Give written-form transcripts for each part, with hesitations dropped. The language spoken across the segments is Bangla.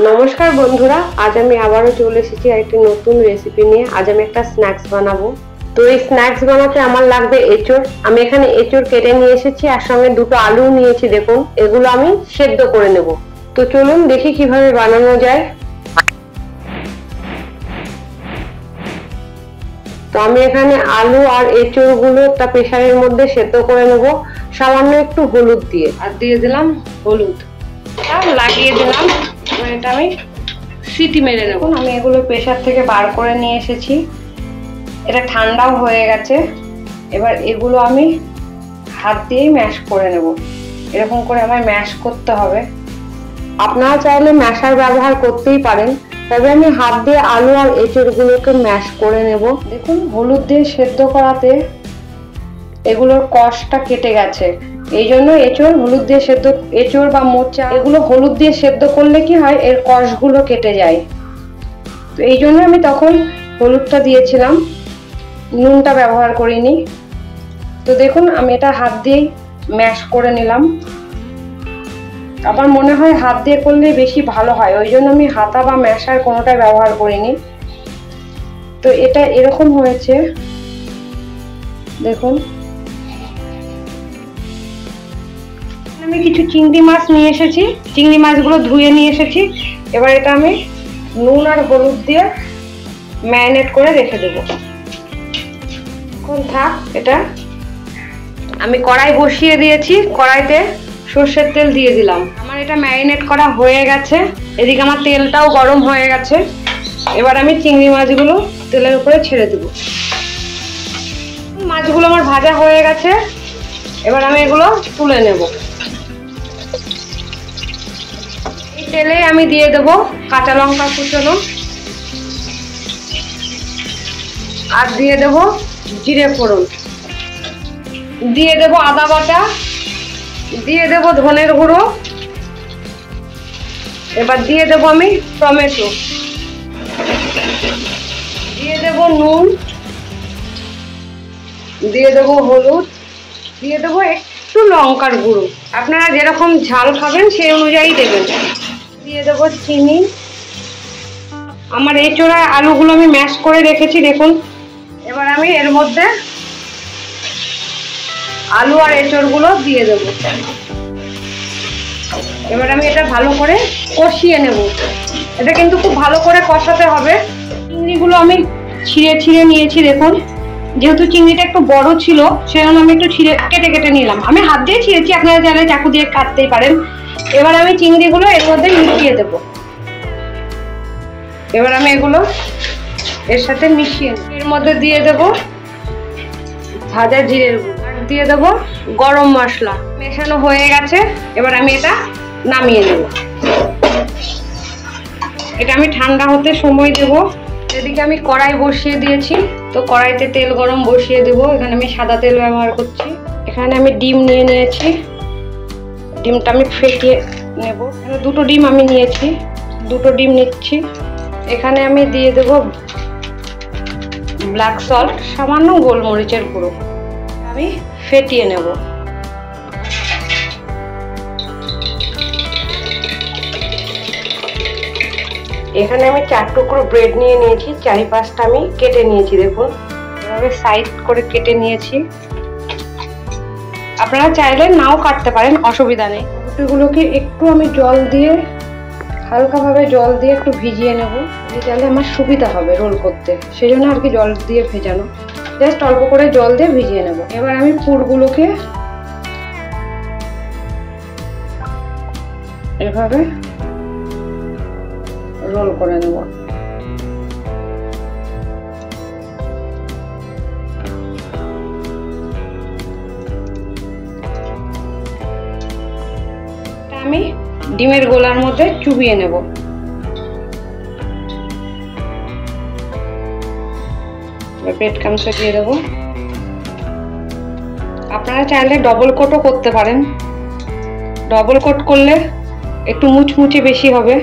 নমস্কার বন্ধুরা, আজ আমি আবারও চলে এসেছি একটি নতুন রেসিপি নিয়ে। আজ আমি একটা স্ন্যাক্স বানাবো। তো এই স্ন্যাক্স বানাতে আমার লাগবে এঁচড়। আমি এখানে এঁচড় কেটে নিয়ে এসেছি, আর সঙ্গে দুটো আলু নিয়েছি। দেখুন, এগুলো আমি সেদ্ধ করে নেব। তো চলুন দেখি কিভাবে বানানো যায়। তো আমি এখানে আলু আর এঁচড় গুলো একটা প্রেসারের মধ্যে সেদ্ধ করে নেব, সামান্য একটু হলুদ দিয়ে। আর দিয়ে দিলাম হলুদ, আর লাগিয়ে দিলাম। এটা আমি সিটি মেরে নেব। আমি এগুলো প্রেসার থেকে বার করে নিয়ে এসেছি, এটা ঠান্ডাও হয়ে গেছে। এবার এগুলো আমি হাত দিয়েই ম্যাশ করে নেব। এরকম করে আমায় ম্যাশ করতে হবে। আপনারা চাইলে ম্যাশার ব্যবহার করতেই পারেন, তবে আমি হাত দিয়ে আলু আর এঁচড়গুলোকে ম্যাশ করে নেব। দেখুন, হলুদ দিয়ে সেদ্ধ করাতে এগুলোর কষটা কেটে গেছে। এই জন্য এঁচড় হলুদ দিয়ে সেদ্ধ, এঁচড় বা মোচা এগুলো হলুদ দিয়ে সেদ্ধ করলে কি হয়, এর কষগুলো কেটে যায়। তো এই জন্য আমি তখন হলুদটা দিয়েছিলাম, নুনটা ব্যবহার করিনি। তো দেখুন, আমি এটা হাত দিয়েই ম্যাশ করে নিলাম। আমার মনে হয় হাত দিয়ে করলে বেশি ভালো হয়, ওই জন্য আমি হাতা বা ম্যাশার কোনোটা ব্যবহার করিনি। তো এটা এরকম হয়েছে, দেখুন। আমি কিছু চিংড়ি মাছ নিয়ে এসেছি, চিংড়ি মাছগুলো ধুয়ে নিয়ে এসেছি। এবার এটা আমি নুন আর হলুদ দিয়ে ম্যারিনেট করে রেখে দেব। এখন থাক এটা। আমি কড়াই বসিয়ে দিয়েছি, কড়াইতে সর্ষের তেল দিয়ে দিলাম। আমার এটা ম্যারিনেট করা হয়ে গেছে। এদিকে আমার তেলটাও গরম হয়ে গেছে। এবার আমি চিংড়ি মাছগুলো তেলের উপরে ছেড়ে দেব। মাছগুলো আমার ভাজা হয়ে গেছে। এবার আমি এগুলো তুলে নেব। এই তেলে আমি দিয়ে দেব কাঁচা লঙ্কা কুচনো, আর দিয়ে দেব জিরে ফোড়ন, দিয়ে দেব আদা বাটা, দিয়ে দেব ধনের গুঁড়ো। এবার দিয়ে দেব আমি টমেটো, দিয়ে দেব নুন, দিয়ে দেব হলুদ, দিয়ে দেব একটু লঙ্কার গুঁড়ো। আপনারা যেরকম ঝাল খাবেন সেই অনুযায়ী দেবেন। দিয়ে দেব চিনি। আমার এঁচড় আর আলুগুলো আমি ম্যাশ করে রেখেছি, দেখুন। এবার আমি এর মধ্যে আলু আর এঁচড়গুলো দিয়ে দেব। এবার আমি এটা ভালো করে কষিয়ে নেব। এটা কিন্তু খুব ভালো করে কষাতে হবে। চিংড়িগুলো আমি ছিঁড়ে ছিঁড়ে নিয়েছি, দেখুন। যেহেতু চিংড়িটা একটু বড় ছিল, সেজন্য আমি একটু কেটে কেটে নিলাম। আমি হাত দিয়ে ছিঁড়েছি, আপনারা চাইলে চাকু দিয়ে কাটতেই পারেন। এবার আমি চিংড়িগুলো এর মধ্যে মিশিয়ে দেব। এবার আমি এগুলো এর সাথে মিশিয়ে এর মধ্যে দিয়ে দেব ভাজা জিরের গুঁড়ো, আর দিয়ে দেব গরম মশলা। মেশানো হয়ে গেছে। এবার আমি এটা নামিয়ে নেব। এটা আমি ঠান্ডা হতে সময় দেব। এদিকে আমি কড়াই বসিয়ে দিয়েছি। তো কড়াইতে তেল গরম বসিয়ে দেব। এখানে আমি সাদা তেল ব্যবহার করছি। এখানে আমি ডিম নিয়ে নিয়েছি, ডিমটা আমি ফেটিয়ে নেব। দুটো ডিম আমি নিয়েছি, দুটো ডিম নিচ্ছি। এখানে আমি দিয়ে দেব ব্ল্যাক সল্ট, সামান্য গোলমরিচের গুঁড়ো। আমি ফেটিয়ে নেব। এখানে আমি 4 টুকরো ব্রেড নিয়ে নিয়েছি, 4-5টা আমি কেটে নিয়েছি, দেখুন। এভাবে সাইড করে কেটে নিয়েছি। আপনারা চাইলে নাও কাটতে পারেন, অসুবিধা নেই। রুটিগুলোকে একটু আমি জল দিয়ে, হালকাভাবে জল দিয়ে একটু ভিজিয়ে নেব। ভিজালে আমার সুবিধা হবে রোল করতে, সেই জন্য আর কি জল দিয়ে ভেজানো। জাস্ট অল্প করে জল দিয়ে ভিজিয়ে নেব। এবার আমি পুরগুলোকে এভাবে রোল করে নেব। আমি ডিমের গোলার মধ্যে চুবিয়ে নেব। ব্রেড ক্রাম্বসটা দিয়ে দেবো। আপনারা চাইলে ডবল কোটও করতে পারেন। ডবল কোট করলে একটু মুচমুচে বেশি হবে।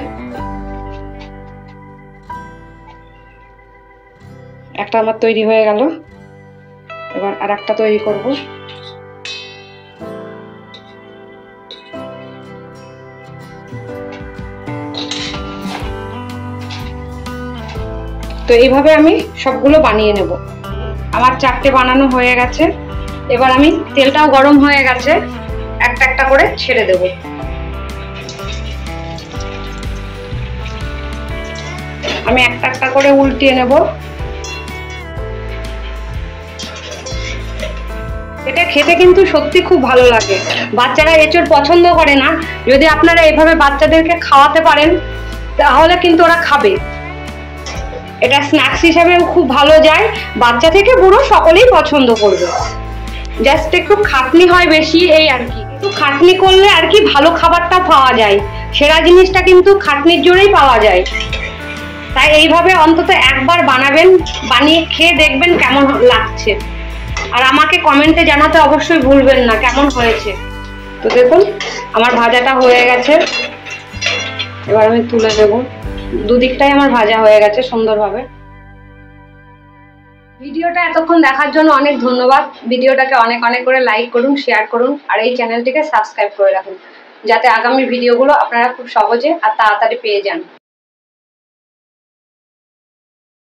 একটা আমার তৈরি হয়ে গেল। এবার আর একটা তৈরি করব। তো এইভাবে আমি সবগুলো বানিয়ে নেব। আমার 4টে বানানো হয়ে গেছে। এবার আমি তেলটাও গরম হয়ে গেছে, একটা একটা করে ছেড়ে দেব। আমি একটা একটা করে উল্টিয়ে নেব। এটা খেতে কিন্তু সত্যি খুব ভালো লাগে। বাচ্চারা এঁচোড় পছন্দ করে না, যদি আপনারা এভাবে বাচ্চাদেরকে খাওয়াতে পারেন তাহলে কিন্তু ওরা খাবে। এটা স্ন্যাক্স হিসাবেও খুব ভালো যায়, বাচ্চা থেকে বুড়ো সকলেই পছন্দ করবে। জাস্ট একটু খাটনি হয় বেশি, এই আর কি। একটু খাটনি করলে আর কি ভালো খাবারটা পাওয়া যায়। সেরা জিনিসটা কিন্তু খাটনির জোরেই পাওয়া যায়। তাই এইভাবে অন্তত একবার বানাবেন, বানিয়ে খেয়ে দেখবেন কেমন লাগছে। আর আমাকে কমেন্টে জানাতে অবশ্যই ভুলবেন না কেমন হয়েছে। তো দেখুন আমার ভাজাটা হয়ে গেছে, এবার আমি তুলে দেব। দুদিকটাই আমার ভাজা হয়ে গেছে সুন্দরভাবে। ভিডিওটা এতক্ষণ দেখার জন্য অনেক ধন্যবাদ। ভিডিওটাকে অনেক অনেক করে লাইক করুন, শেয়ার করুন, আর এই চ্যানেলটিকে সাবস্ক্রাইব করে রাখুন, যাতে আগামী ভিডিওগুলো আপনারা খুব সহজে আর তাড়াতাড়ি পেয়ে যান।